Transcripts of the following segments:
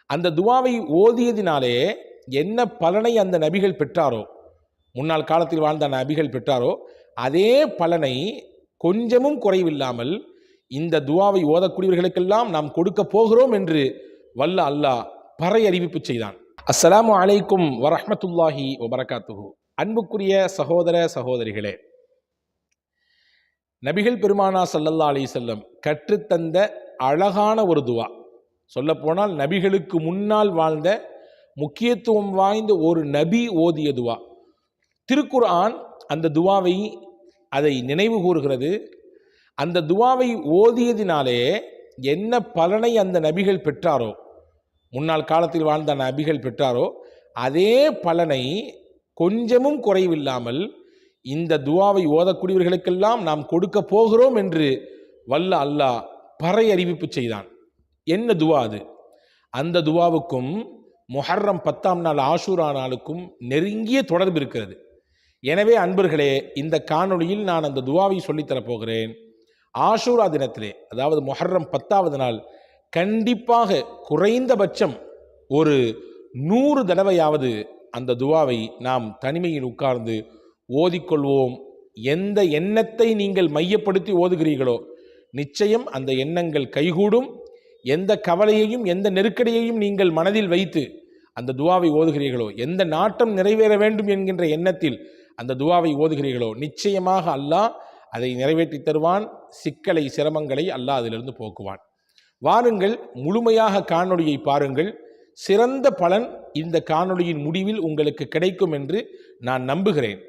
அந்த துவாவை ஓதியதினாலே என்ன பலனை அந்த நபிகள் பெற்றாரோ, முன்னாள் காலத்தில் வாழ்ந்த நபிகள் பெற்றாரோ, அதே பலனை கொஞ்சமும் குறைவில்லாமல் இந்த துவாவை ஓதக்கூடியவர்களுக்கெல்லாம் நாம் கொடுக்க போகிறோம் என்று வல்ல அல்லாஹ் பறை அறிவிப்பு செய்தான். அஸ்ஸலாமு அலைக்கும் வரஹ்மத்துல்லாஹி வபரகாத்துஹு. அன்புக்குரிய சகோதர சகோதரிகளே, நபிகள் பெருமானா ஸல்லல்லாஹு அலைஹி வஸல்லம் கற்றுத்தந்த அழகான ஒரு துவா, சொல்லப்போனால் நபிகளுக்கு முன்னால் வாழ்ந்த முக்கியத்துவம் வாய்ந்த ஒரு நபி ஓதிய துவா. திருக்குர்ஆன் அந்த துவாவை அதை நினைவு கூறுகிறது. அந்த துவாவை ஓதியதினாலே என்ன பலனை அந்த நபிகள் பெற்றாரோ, முன்னாள் காலத்தில் வாழ்ந்த நபிகள் பெற்றாரோ, அதே பலனை கொஞ்சமும் குறைவில்லாமல் இந்த துவாவை ஓதக்கூடியவர்களுக்கெல்லாம் நாம் கொடுக்க போகிறோம் என்று வல்ல அல்லாஹ் பறை அறிவிப்பு செய்தான். என்ன துவா அது? அந்த துவாவுக்கும் முஹர்ரம் 10ஆம் நாள் ஆஷூரா நாளுக்கும் நெருங்கிய தொடர்பு இருக்கிறது. எனவே அன்பர்களே, இந்த காணொளியில் நான் அந்த துவாவை சொல்லித்தரப்போகிறேன். ஆஷூரா தினத்திலே, அதாவது முஹர்ரம் 10ஆவது நாள், கண்டிப்பாக குறைந்தபட்சம் ஒரு 100 தடவையாவது அந்த துவாவை நாம் தனிமையில் உட்கார்ந்து ஓதிக்கொள்வோம். எந்த எண்ணத்தை நீங்கள் மையப்படுத்தி ஓதுகிறீர்களோ நிச்சயம் அந்த எண்ணங்கள் கைகூடும். எந்த கவலையையும் எந்த நெருக்கடியையும் நீங்கள் மனதில் வைத்து அந்த துவாவை ஓதுகிறீர்களோ, எந்த நாட்டம் நிறைவேற வேண்டும் என்கின்ற எண்ணத்தில் அந்த துவாவை ஓதுகிறீர்களோ, நிச்சயமாக அல்லாஹ் அதை நிறைவேற்றி தருவான். சிக்கலை சிரமங்களை அல்லாஹ் அதிலிருந்து போக்குவான். வாருங்கள், முழுமையாக காணொளியை பாருங்கள். சிறந்த பலன் இந்த காணொளியின் முடிவில் உங்களுக்கு கிடைக்கும் என்று நான் நம்புகிறேன்.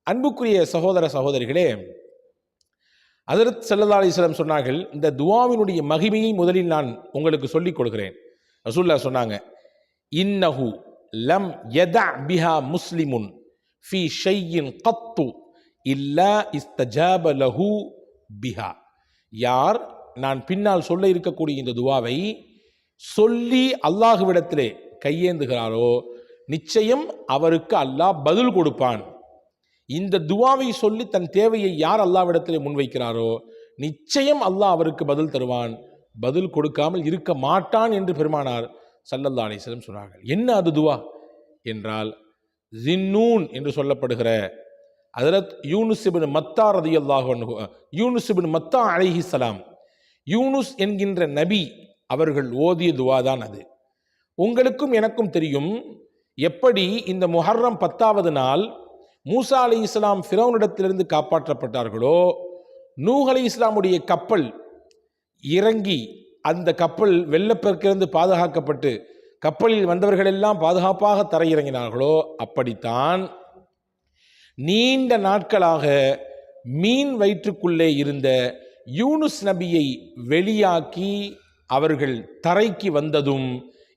அன்புக்குரிய சகோதர சகோதரிகளே, ஹஜ்ரத் ஸல்லல்லாஹு அலைஹி வஸல்லம் சொன்னார்கள், இந்த துவாவினுடைய மகிமையை முதலில் நான் உங்களுக்கு சொல்லிக் கொடுக்கிறேன். ரசூலுல்லாஹ் சொன்னாங்க, இன்னஹு லம் யதா பிஹா முஸ்லிமுன் ஃபி ஷையின் கத்து இல்லா இஸ்தஜாப லஹு பிஹா. யார் நான் பின்னால் சொல்ல இருக்கக்கூடிய இந்த துவாவை சொல்லி அல்லாஹ்விடத்திலே கையேந்துகிறாரோ, நிச்சயம் அவருக்கு அல்லாஹ் பதில் கொடுப்பான். இந்த துவாவை சொல்லி தன் தேவையை யார் அல்லாஹ்விடத்திலே முன்வைக்கிறாரோ, நிச்சயம் அல்லாஹ் அவருக்கு பதில் தருவான். பதில் கொடுக்காமல் இருக்க மாட்டான் என்று பெருமானார் ஸல்லல்லாஹு அலைஹி வஸல்லம் சொன்னார்கள். என்ன அது துவா என்றால், ஸின்னூன் என்று சொல்லப்படுகிற ஹஜ்ரத் யூனுஸ் இப்னு மத்தா ரலியல்லாஹு அன்ஹு, யூனுஸ் இப்னு மத்தா அலைஹிஸ்ஸலாம், யூனுஸ் என்கின்ற நபி அவர்கள் ஓதிய துவா தான் அது. உங்களுக்கும் எனக்கும் தெரியும், எப்படி இந்த முஹர்ரம் 10ஆவது நாள் மூசா அலைஹிஸ்ஸலாம் ஃபிரௌனிடத்திலிருந்து காப்பாற்றப்பட்டார்களோ, நூஹ் அலைஹிஸ்ஸலாமுடைய கப்பல் இறங்கி அந்த கப்பல் வெள்ளப்பெருக்கிலிருந்து பாதுகாக்கப்பட்டு கப்பலில் வந்தவர்கள் எல்லாம் பாதுகாப்பாக தரையிறங்கினார்களோ, அப்படித்தான் நீண்ட நாட்களாக மீன் வயிற்றுக்குள்ளே இருந்த யூனுஸ் நபியை வெளியாக்கி அவர்கள் தரைக்கு வந்ததும்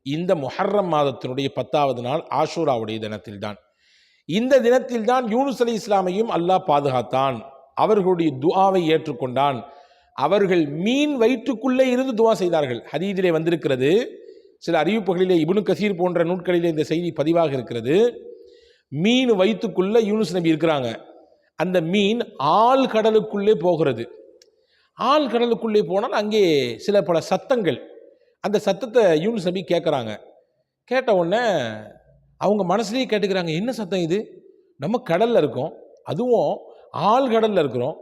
இந்த முஹர்ரம் மாதத்தினுடைய 10ஆவது நாள் ஆஷூராவுடைய தினத்தில்தான். இந்த தினத்தில்தான் யூனுஸ் அலைஹிஸ்ஸலாமையும் அல்லாஹ் பாதுகாத்தான். அவர்களுடைய துஆவை ஏற்றுக்கொண்டான். அவர்கள் மீன் வயிற்றுக்குள்ளே இருந்து துஆ செய்தார்கள். ஹதீஸிலே வந்திருக்கிறது, சில அறிவிப்புகளிலே இப்னு கசீர் போன்ற நூட்களிலே இந்த செய்தி பதிவாக இருக்கிறது. மீன் வயிற்றுக்குள்ளே யூனுஸ் நபி இருக்கிறாங்க. அந்த மீன் ஆழ் கடலுக்குள்ளே போகிறது. ஆழ் கடலுக்குள்ளே போனால் அங்கே சில பல சத்தங்கள். அந்த சத்தத்தை யூனுஸ் நபி கேட்குறாங்க. கேட்ட உடனே அவங்க மனசுலேயே கேட்டுக்கிறாங்க, என்ன சத்தம் இது? நம்ம கடலில் இருக்கோம், அதுவும் ஆழ் கடலில் இருக்கிறோம்,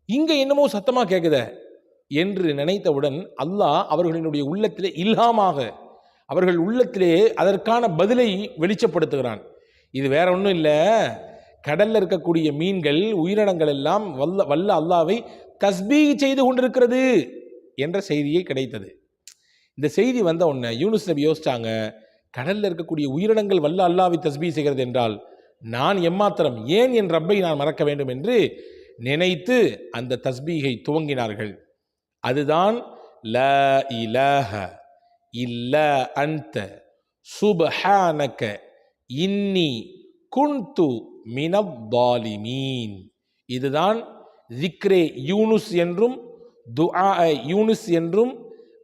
இங்கே என்னமோ சத்தமாக கேட்குத என்று நினைத்தவுடன் அல்லாஹ் அவர்களினுடைய உள்ளத்திலே இல்ஹாமாக அவர்கள் உள்ளத்திலே அதற்கான பதிலை வெளிச்சப்படுத்துகிறான். இது வேற ஒன்றும் இல்லை, கடலில் இருக்கக்கூடிய மீன்கள் உயிரினங்கள் எல்லாம் வல்ல அல்லாவை தஸ்பீஹ் செய்து கொண்டிருக்கிறது என்ற செய்தியை கிடைத்தது. இந்த செய்தி வந்த உடனே யூனுஸ் நபி யோசிச்சாங்க, கடலில் இருக்கக்கூடிய உயிரினங்கள் வல்ல அல்லாவை தஸ்பீஹ் செய்கிறது என்றால் நான் எம்மாத்திரம், ஏன் என் ரப்பை நான் மறக்க வேண்டும் என்று நினைத்து அந்த தஸ்பீஹை துவங்கினார்கள். அதுதான் லா இலாஹ இல்லா அன்த சுப்ஹானக இன்னி குன்து மினத் தாலிமீன். இதுதான் ஸிக்ரே யூனுஸ் என்றும் துஆ யூனுஸ் என்றும்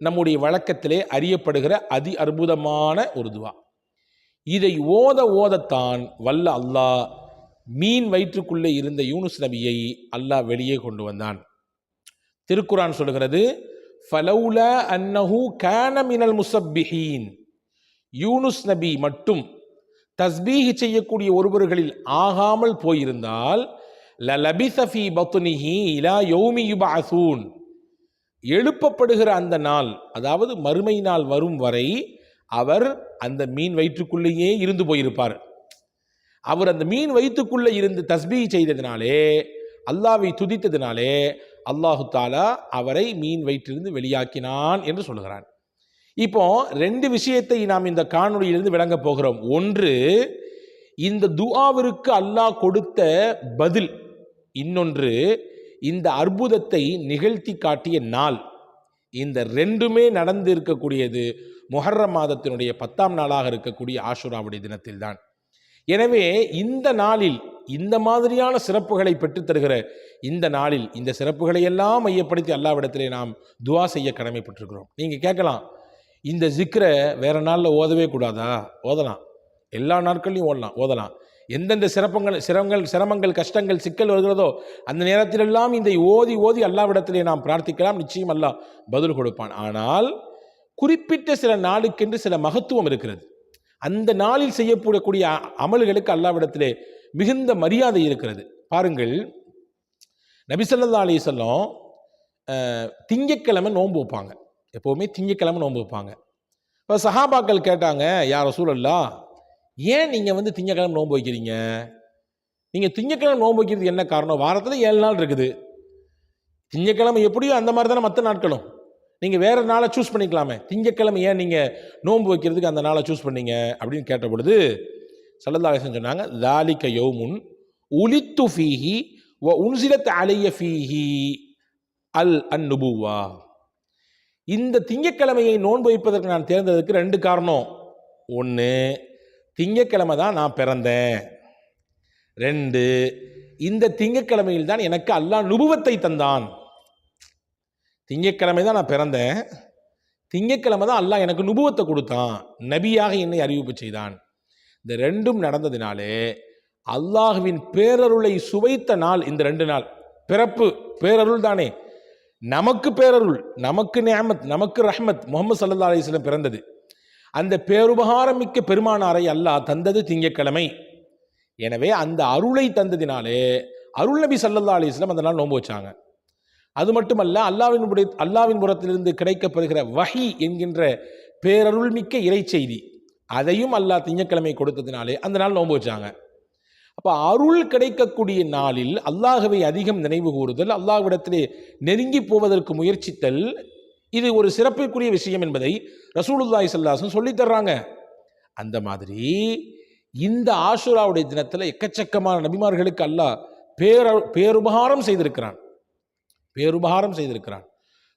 நம்முடைய வழக்கத்திலே அறியப்படுகிற அதி அற்புதமான ஒரு துவா. இதை ஓதத்தான் வல்ல அல்லாஹ் மீன் வயிற்றுக்குள்ளே இருந்த யூனுஸ் நபியை அல்லாஹ் வெளியே கொண்டு வந்தான். திருக்குரான் சொல்கிறது, ஃபலௌலா அன்னஹு கான மினல் முஸப்பிஹீன். யூனுஸ் நபி மட்டும் தஸ்பீஹ் செய்யக்கூடிய ஒருவர்களில் ஆகாமல் போயிருந்தால் லலபிஸ ஃபீ பத்னிஹி இலா யௌமி யுபஅஸூன், எழுப்பப்படுகிற அந்த நாள், அதாவது மறுமை நாள் வரும் வரை அவர் அந்த மீன் வயிற்றுக்குள்ளேயே இருந்து போயிருப்பார். அவர் அந்த மீன் வயிற்றுக்குள்ளே இருந்து தஸ்பீஹ் செய்ததினாலே, அல்லாஹ்வை துதித்ததினாலே அல்லாஹு தாலா அவரை மீன் வயிற்றிலிருந்து வெளியாக்கினான் என்று சொல்கிறான். இப்போ ரெண்டு விஷயத்தை நாம் இந்த காணொளியிலிருந்து விளங்க போகிறோம். ஒன்று, இந்த துஆவிற்கு அல்லாஹ் கொடுத்த பதில். இன்னொன்று, இந்த அற்புதத்தை நிகழ்த்தி காட்டிய நாள். இந்த ரெண்டுமே நடந்து இருக்கக்கூடியது முஹர்ரம் மாதத்தினுடைய 10ஆம் நாளாக இருக்கக்கூடிய ஆஷுராவுடைய தினத்தில் தான். எனவே இந்த நாளில் இந்த மாதிரியான சிறப்புகளை பெற்றுத் தருகிற இந்த நாளில் இந்த சிறப்புகளை எல்லாம் மையப்படுத்தி அல்லாஹ்விடத்திலே நாம் துஆ செய்ய கடமைப்பட்டிருக்கிறோம். நீங்க கேட்கலாம், இந்த ஜிக்ரை வேற நாளில் ஓதவே கூடாதா? ஓதலாம், எல்லா நாட்கள்லையும் ஓதலாம். எந்தெந்த சிரமங்கள் கஷ்டங்கள் சிக்கல் வருகிறதோ அந்த நேரத்திலெல்லாம் இந்த ஓதி ஓதி அல்லாஹ்விடத்திலே நாம் பிரார்த்திக்கலாம். நிச்சயம் அல்லாஹ் பதில் கொடுப்பான். ஆனால் குறிப்பிட்ட சில நாளுக்கென்று சில மகத்துவம் இருக்கிறது. அந்த நாளில் செய்யப்படக்கூடிய அமல்களுக்கு அல்லாஹ்விடத்திலே மிகுந்த மரியாதை இருக்கிறது. பாருங்கள், நபி ஸல்லல்லாஹு அலைஹி வஸல்லம் திங்கட்கிழமை நோன்பு வைப்பாங்க. எப்போவுமே திங்கட்கிழமை நோன்பு வைப்பாங்க. இப்போ சஹாபாக்கள் கேட்டாங்க, யா ரசூலல்லாஹ், ஏன் நீங்கள் திங்கட்கிழமை நோன்பு வைக்கிறீங்க? நீங்கள் திங்கட்கிழமை நோன்பு வைக்கிறது என்ன காரணம்? வாரத்தில் 7 நாள் இருக்குது. திங்கட்கிழமை எப்படியோ அந்த மாதிரி தானே மற்ற நாட்களும். நீங்கள் வேறு நாளை சூஸ் பண்ணிக்கலாமே. திங்கட்கிழமை ஏன் நீங்கள் நோன்பு வைக்கிறதுக்கு அந்த நாளை சூஸ் பண்ணீங்க அப்படின்னு கேட்ட பொழுது ஸல்லல்லாஹு அலைஹி வஸல்லம் சொன்னாங்க, ذَلِكَ يَوْمٌ உலித்து ஃபீஹி வ உன்சிலத் அலைய ஃபீஹி அன்-நுபுவ்வா. இந்த திங்கட்கிழமையை நோன்பு வைப்பதற்கு நான் தேர்ந்ததுக்கு 2 காரணம். ஒன்று, திங்கட்கிழமை தான் நான் பிறந்தேன். 2, இந்த திங்கட்கிழமையில் தான் எனக்கு அல்லாஹ் நுபுவத்தை தந்தான். திங்கட்கிழமை தான் நான் பிறந்தேன், திங்கட்கிழமை தான் அல்லாஹ் எனக்கு நுபுவத்தை கொடுத்தான், நபியாக என்னை அறிவிப்பு செய்தான். இந்த 2ம் நடந்ததினாலே அல்லாஹ்வின் பேரருளை சுவைத்த நாள் இந்த 2 நாள். பிறப்பு பேரருள் தானே, நமக்கு பேரருள், நமக்கு நிஅமத், நமக்கு ரஹ்மத். முஹம்மது ஸல்லல்லாஹு அலைஹி வஸல்லம் பிறந்தது, அந்த பேருபகாரம் மிக்க பெருமானாரை அல்லாஹ் தந்தது திங்கட்கிழமை. எனவே அந்த அருளை தந்ததினாலே அருள் நபி ஸல்லல்லாஹு அலைஹி வஸல்லம் அந்த நாள் நோன்பு வச்சாங்க. அது மட்டுமல்ல, அல்லாஹ்வின் புறத்திலிருந்து கிடைக்கப்பெறுகிற வஹி என்கின்ற பேரருள் மிக்க இறை செய்தி, அதையும் அல்லாஹ் திங்கட்கிழமை கொடுத்ததினாலே அந்த நாள் நோன்பு வச்சாங்க. அப்போ அருள் கிடைக்கக்கூடிய நாளில் அல்லாஹ்வை அதிகம் நினைவு கூறுதல், அல்லாஹ்விடத்திலே நெருங்கி போவதற்கு முயற்சித்தல், இது ஒரு சிறப்புக்குரிய விஷயம் என்பதை ரசூலுல்லாஹி ஸல்லல்லாஹு அலைஹி வஸல்லம் சொல்லித் தர்றாங்க. அந்த மாதிரி இந்த ஆஷுராவுடைய தினத்தில் எக்கச்சக்கமான நபிமார்களுக்கு அல்லாஹ் பேருபகாரம் செய்திருக்கிறான்.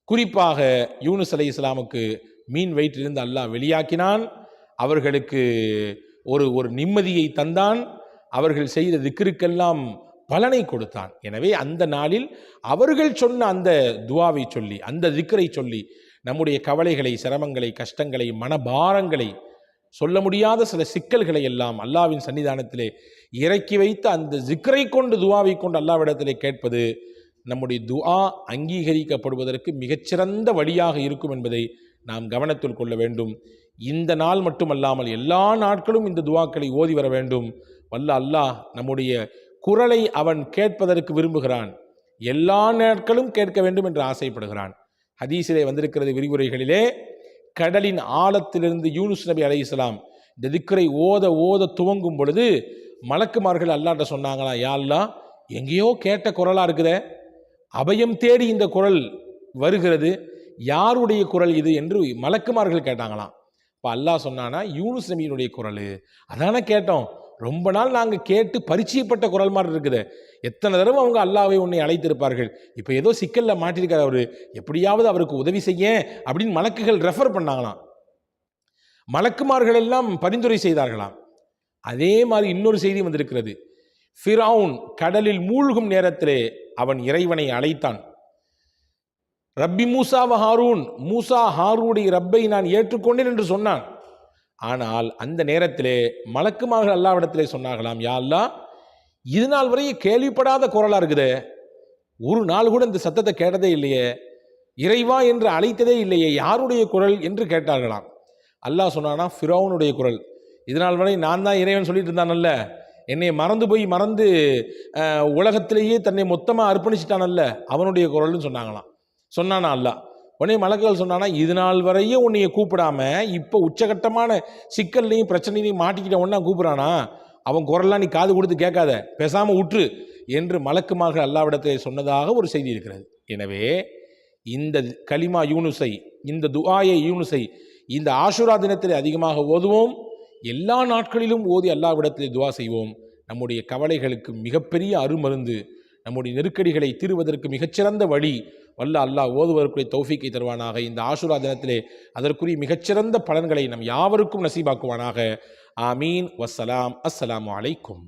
குறிப்பாக யூனுஸ் அலைஹிஸ்ஸலாமுக்கு மீன் வயிற்றிலிருந்து அல்லாஹ் வெளியாக்கினான். அவர்களுக்கு ஒரு நிம்மதியை தந்தான். அவர்கள் செய்த திக்ருக்கெல்லாம் பலனை கொடுத்தான். எனவே அந்த நாளில் அவர்கள் சொன்ன அந்த துஆவை சொல்லி, அந்த திக்ரை சொல்லி, நம்முடைய கவலைகளை, சிரமங்களை, கஷ்டங்களை, மனபாரங்களை, சொல்ல முடியாத சில சிக்கல்களை எல்லாம் அல்லாஹ்வின் சன்னிதானத்திலே இறக்கி வைத்து அந்த திக்ரை கொண்டு, துஆவை கொண்டு அல்லாஹ்விடத்திலே கேட்பது நம்முடைய துஆ அங்கீகரிக்கப்படுவதற்கு மிகச்சிறந்த வழியாக இருக்கும் என்பதை நாம் கவனத்தில் கொள்ள வேண்டும். இந்த நாள் மட்டுமல்லாமல் எல்லா நாட்களும் இந்த துஆக்களை ஓதி வர வேண்டும். வல்ல அல்லாஹ் நம்முடைய குரலை அவன் கேட்பதற்கு விரும்புகிறான். எல்லா நாட்களும் கேட்க வேண்டும் என்று ஆசைப்படுகிறான். ஹதீஸிலே வந்திருக்கிறது, விரிவுரைகளிலே, கடலின் ஆழத்திலிருந்து யூனுஸ் நபி அலைஹிஸ்ஸலாம் இந்த திக்ரை ஓத ஓத துவங்கும் பொழுது மலக்குமார்கள் அல்லாஹ்ட்ட சொன்னாங்களா, யா அல்லாஹ், எங்கேயோ கேட்ட குரலாக இருக்குதே, அபயம் தேடி இந்த குரல் வருகிறது, யாருடைய குரல் இது என்று மலக்குமார்கள் கேட்டாங்களாம். இப்போ அல்லாஹ் சொன்னானா, யூனுஸ் நபியினுடைய குரல், அதானே கேட்டோம், ரொம்ப நாள் நாங்கள் கேட்டு பரிச்சயப்பட்ட குரல் மாதிரி இருக்குது, எத்தனை தடவை அவங்க அல்லாஹ்வை உன்னை அழைத்திருப்பார்கள், இப்போ ஏதோ சிக்கலில் மாட்டிருக்கார் அவர், எப்படியாவது அவருக்கு உதவி செய்ய அப்படின்னு மலக்குகள் ரெஃபர் பண்ணாங்களாம். மலக்குமார்கள் எல்லாம் பரிந்துரை செய்தார்களாம். அதே மாதிரி இன்னொரு செய்தி வந்திருக்கிறது. ஃபிரௌன் கடலில் மூழ்கும் நேரத்திலே அவன் இறைவனை அழைத்தான். ரப்பி மூசா வ ஹாரூன், மூசா ஹாரூனுடைய ரப்பை நான் ஏற்றுக்கொண்டேன் என்று சொன்னான். ஆனால் அந்த நேரத்திலே மலக்குமார்கள் அல்லாஹ்விடத்திலே சொன்னார்களாம், யா அல்லாஹ், இது நாள் வரை கேள்விப்படாத குரலா இருக்குதே, ஒரு நாள் கூட இந்த சத்தத்தை கேட்டதே இல்லையே, இறைவா என்று அழைத்ததே இல்லையே, யாருடைய குரல் என்று கேட்டார்களாம். அல்லாஹ் சொன்னானா ஃபிரௌனுடைய குரல். இதனால் வரை நான் தான் இறைவன் சொல்லிட்டு இருந்தானல்ல, என்னை மறந்து உலகத்திலேயே தன்னை மொத்தமாக அர்ப்பணிச்சிட்டானல்ல, அவனுடைய குரல்னு சொன்னானா அல்லாஹ். உடனே மலக்குகள் சொன்னானா, இது நாள் வரையும் உன்னைய கூப்பிடாம இப்போ உச்சகட்டமான சிக்கல்லையும் பிரச்சனையிலையும் மாட்டிக்கிட்ட ஒன்றா கூப்பிட்றானா, அவன் குரல்லாம் நீ காது கொடுத்து கேட்காத, பேசாமல் உற்று என்று மலக்குமார்கள் அல்லாவிடத்தை சொன்னதாக ஒரு செய்தி இருக்கிறது. எனவே இந்த கலிமா யூனுஸை, இந்த துஆயை யூனுஸை இந்த ஆஷுரா தினத்தில் அதிகமாக ஓதுவோம். எல்லா நாட்களிலும் ஓதி அல்லாஹ்விடத்தில் துஆ செய்வோம். நம்முடைய கவலைகளுக்கு மிகப்பெரிய அருமருந்து, நம்முடைய நெருக்கடிகளை தீர்வதற்கு மிகச்சிறந்த வழி வல்ல அல்லாஹ் ஓதுவதற்குரிய தௌஃபீக்கை தருவானாக. இந்த ஆஷுரா தினத்திலே அதற்குரிய மிகச்சிறந்த பலன்களை நம் யாவருக்கும் நசீபாக்குவானாக. ஆமீன். வஸ்ஸலாம். அஸ்ஸலாமு அலைக்கும்.